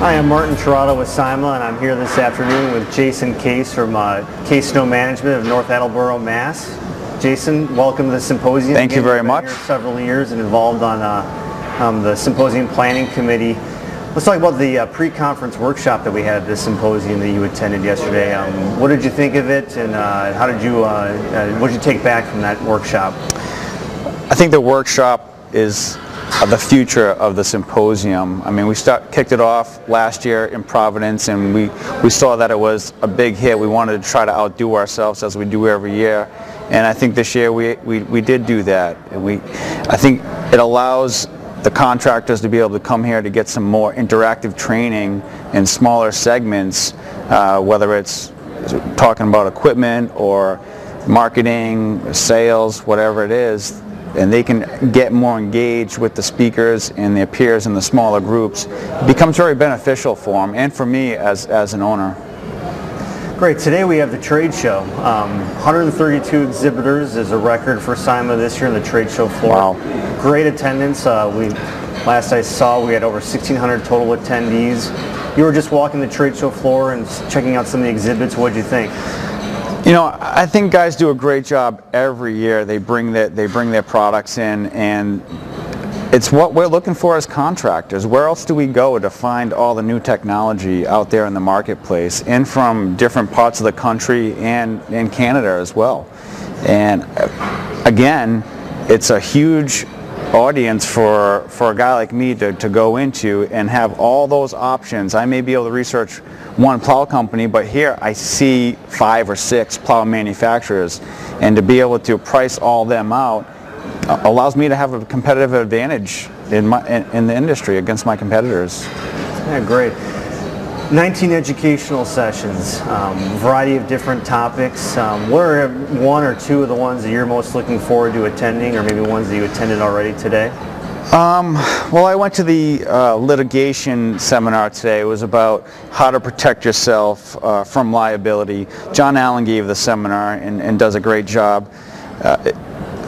Hi, I'm Martin Tirado with SIMA, and I'm here this afternoon with Jason Case from Case Snow Management of North Attleboro, Mass. Jason, welcome to the Symposium. Thank you very much. You've been here several years and involved on the Symposium Planning Committee. Let's talk about the pre-conference workshop that we had at this symposium that you attended yesterday. What did you think of it, and how did you, what did you take back from that workshop? I think the workshop is the future of the symposium. I mean, we kicked it off last year in Providence, and we saw that it was a big hit. We wanted to try to outdo ourselves as we do every year, and I think this year we did do that. And I think it allows the contractors to be able to come here to get some more interactive training in smaller segments, whether it's talking about equipment or marketing, sales, whatever it is. And they can get more engaged with the speakers and their peers in the smaller groups. It becomes very beneficial for them and for me as an owner. Great. Today we have the trade show. 132 exhibitors is a record for SIMA this year on the trade show floor. Wow. Great attendance. Last I saw, we had over 1,600 total attendees. You were just walking the trade show floor and checking out some of the exhibits. What did you think? You know, I think guys do a great job every year. They bring their products in, and it's what we're looking for as contractors. Where else do we go to find all the new technology out there in the marketplace, and from different parts of the country and in Canada as well? And again, it's a huge audience for a guy like me to go into and have all those options. I may be able to research one plow company, but here I see 5 or 6 plow manufacturers, and to be able to price all them out allows me to have a competitive advantage in the industry against my competitors. Yeah, great. 19 educational sessions, variety of different topics. What are one or two of the ones that you're most looking forward to attending, or maybe ones that you attended already today? Well, I went to the litigation seminar today. It was about how to protect yourself from liability. John Allen gave the seminar and does a great job.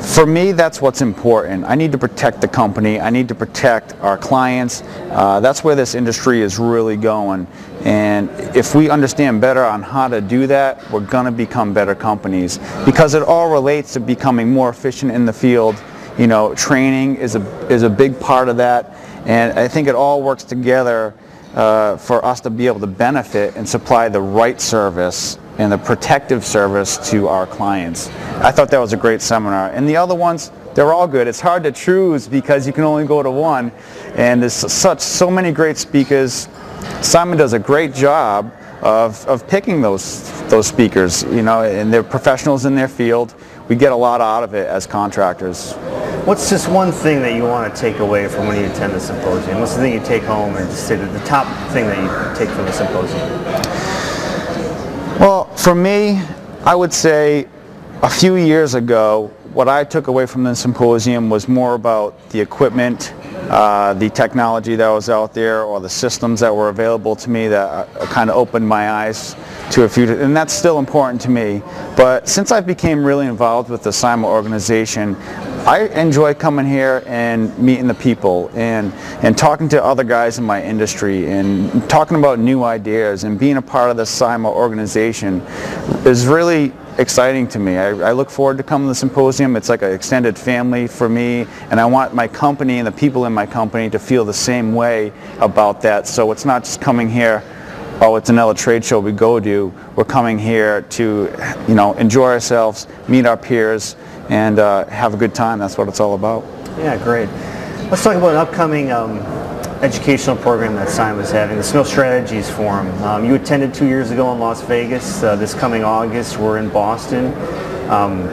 For me, that's what's important. I need to protect the company. I need to protect our clients. That's where this industry is really going. And if we understand better on how to do that, we're going to become better companies, because it all relates to becoming more efficient in the field. You know, training is a big part of that, and I think it all works together for us to be able to benefit and supply the right service and the protective service to our clients. I thought that was a great seminar, and the other ones, they're all good. It's hard to choose because you can only go to one, and there's so many great speakers. SIMA does a great job of picking those speakers, you know, and they're professionals in their field. We get a lot out of it as contractors. What's just one thing that you want to take away from when you attend the symposium? What's the thing you take home and just say the top thing that you take from the symposium? Well, for me, I would say a few years ago, what I took away from the symposium was more about the equipment, the technology that was out there, or the systems that were available to me that kind of opened my eyes to a few, and that's still important to me. But since I became really involved with the SIMA organization, I enjoy coming here and meeting the people and talking to other guys in my industry and talking about new ideas, and being a part of the SIMA organization is really exciting to me. I look forward to coming to the symposium. It's like an extended family for me, and I want my company and the people in my company to feel the same way about that. So it's not just coming here, oh, it's another trade show we go to. We're coming here to, you know, enjoy ourselves, meet our peers, and have a good time. That's what it's all about. Yeah, great. Let's talk about an upcoming educational program that SIMA is having, the Snow Strategies Forum. You attended 2 years ago in Las Vegas. This coming August, we're in Boston.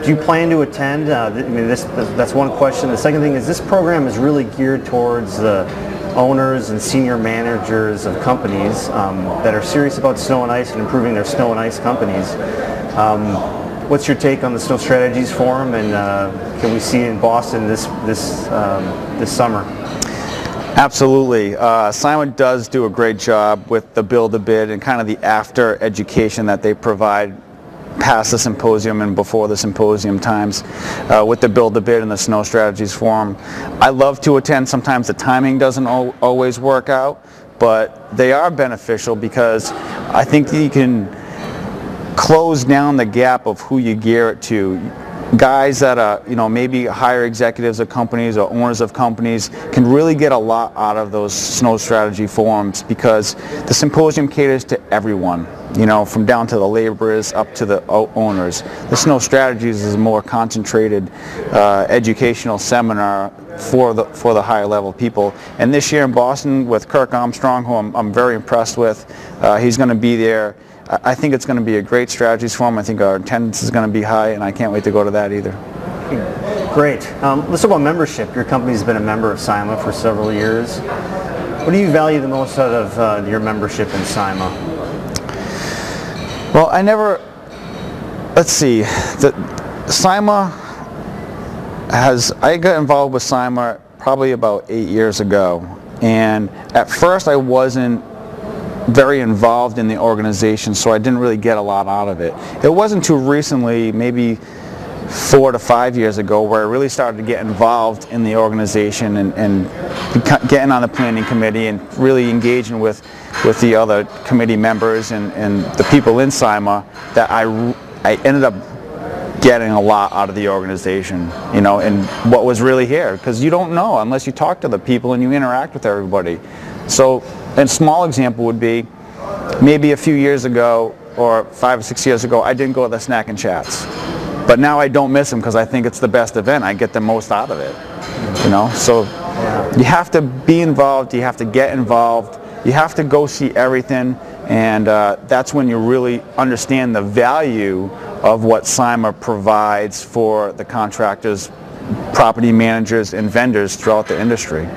Do you plan to attend? I mean, that's one question. The second thing is, this program is really geared towards the owners and senior managers of companies that are serious about snow and ice and improving their snow and ice companies. What's your take on the Snow Strategies Forum, and can we see it in Boston this summer? Absolutely. SIMA does do a great job with the build-a-bid and kind of the after education that they provide past the symposium and before the symposium times with the build-a-bid and the Snow Strategies Forum. I love to attend. Sometimes the timing doesn't always work out, but they are beneficial because I think that you can close down the gap of who you gear it to. Guys that are, maybe higher executives of companies or owners of companies can really get a lot out of those snow strategy forums because the symposium caters to everyone, from down to the laborers up to the owners. The Snow Strategies is a more concentrated educational seminar for the higher level people. And this year in Boston with Kirk Armstrong, who I'm very impressed with, he's going to be there. I think it's going to be a great strategies forum. I think our attendance is going to be high, and I can't wait to go to that either. Great. Let's talk about membership. Your company's been a member of SIMA for several years. What do you value the most out of your membership in SIMA? Well, let's see, SIMA I got involved with SIMA probably about 8 years ago, and at first I wasn't very involved in the organization, so I didn't really get a lot out of it. It wasn't too recently, maybe 4 to 5 years ago, where I really started to get involved in the organization and getting on the planning committee and really engaging with the other committee members and the people in SIMA, that I ended up getting a lot out of the organization, and what was really here, because you don't know unless you talk to the people and you interact with everybody. So a small example would be maybe a few years ago or 5 or 6 years ago I didn't go to the snack and chats, but now I don't miss them because I think it's the best event. I get the most out of it, so you have to be involved, you have to get involved, you have to go see everything, and that's when you really understand the value of what SIMA provides for the contractors, property managers, and vendors throughout the industry.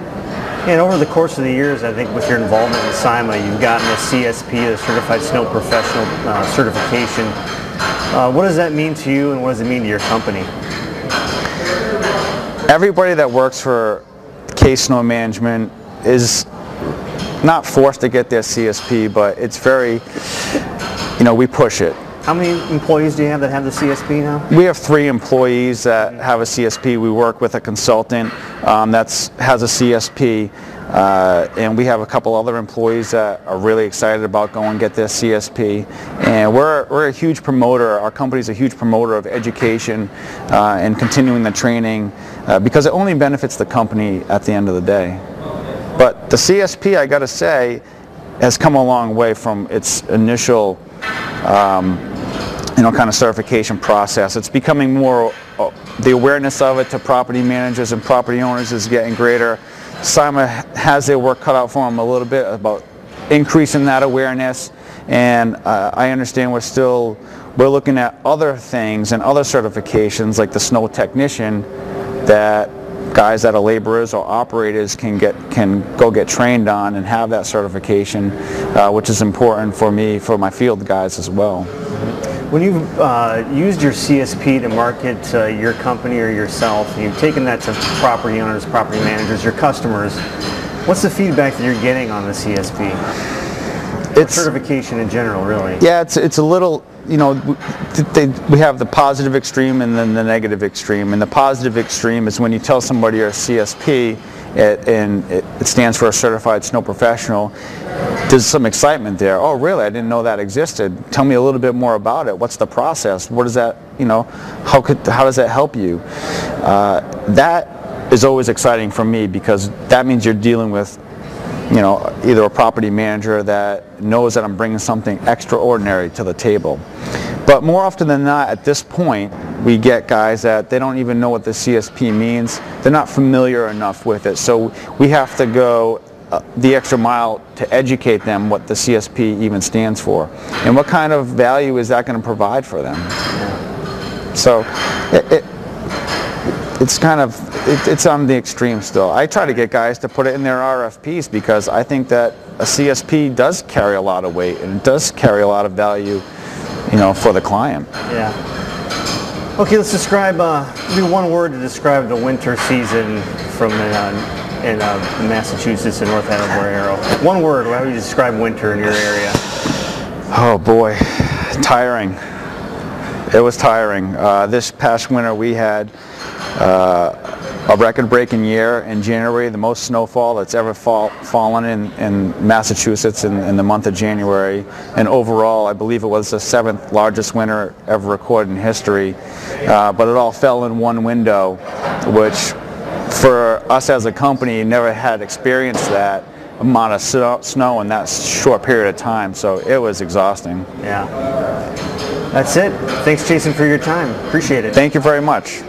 And over the course of the years, I think with your involvement in SIMA, you've gotten a CSP, a Certified Snow Professional certification. What does that mean to you, and what does it mean to your company? Everybody that works for Case Snow Management is not forced to get their CSP, but it's very, we push it. How many employees do you have that have the CSP now? We have 3 employees that have a CSP. We work with a consultant that has a CSP, and we have a couple other employees that are really excited about going and get their CSP. And we're a huge promoter. Our company's a huge promoter of education and continuing the training because it only benefits the company at the end of the day. But the CSP, I got to say, has come a long way from its initial kind of certification process. It's becoming more, the awareness of it to property managers and property owners is getting greater. SIMA has their work cut out for them a little bit about increasing that awareness, and I understand we're looking at other things and other certifications like the snow technician that guys that are laborers or operators can go get trained on and have that certification, which is important for me, for my field guys as well. When you've used your CSP to market your company or yourself, and you've taken that to property owners, property managers, your customers, what's the feedback that you're getting on the CSP? It's certification in general, really. Yeah, it's a little, we have the positive extreme and then the negative extreme. And the positive extreme is when you tell somebody you're a CSP, and it stands for a Certified Snow Professional, there's some excitement there. Oh, really? I didn't know that existed. Tell me a little bit more about it. What's the process? What is that, how does that help you? That is always exciting for me because that means you're dealing with either a property manager that knows that I'm bringing something extraordinary to the table. But more often than not, at this point, we get guys that they don't even know what the CSP means. They're not familiar enough with it. So we have to go the extra mile to educate them what the CSP even stands for. And what kind of value is that going to provide for them? So it's on the extreme still. I try to get guys to put it in their RFPs because I think that a CSP does carry a lot of weight and it does carry a lot of value, for the client. Yeah. Okay, let's describe, do one word to describe the winter season from in Massachusetts and North Attleboro. One word, how would you describe winter in your area? Oh boy, tiring. It was tiring. This past winter we had a record-breaking year in January, the most snowfall that's ever fallen in Massachusetts in the month of January, and overall I believe it was the 7th largest winter ever recorded in history, but it all fell in one window, which for us as a company never had experienced that amount of snow in that short period of time, so it was exhausting. Yeah. That's it. Thanks, Jason, for your time. Appreciate it. Thank you very much.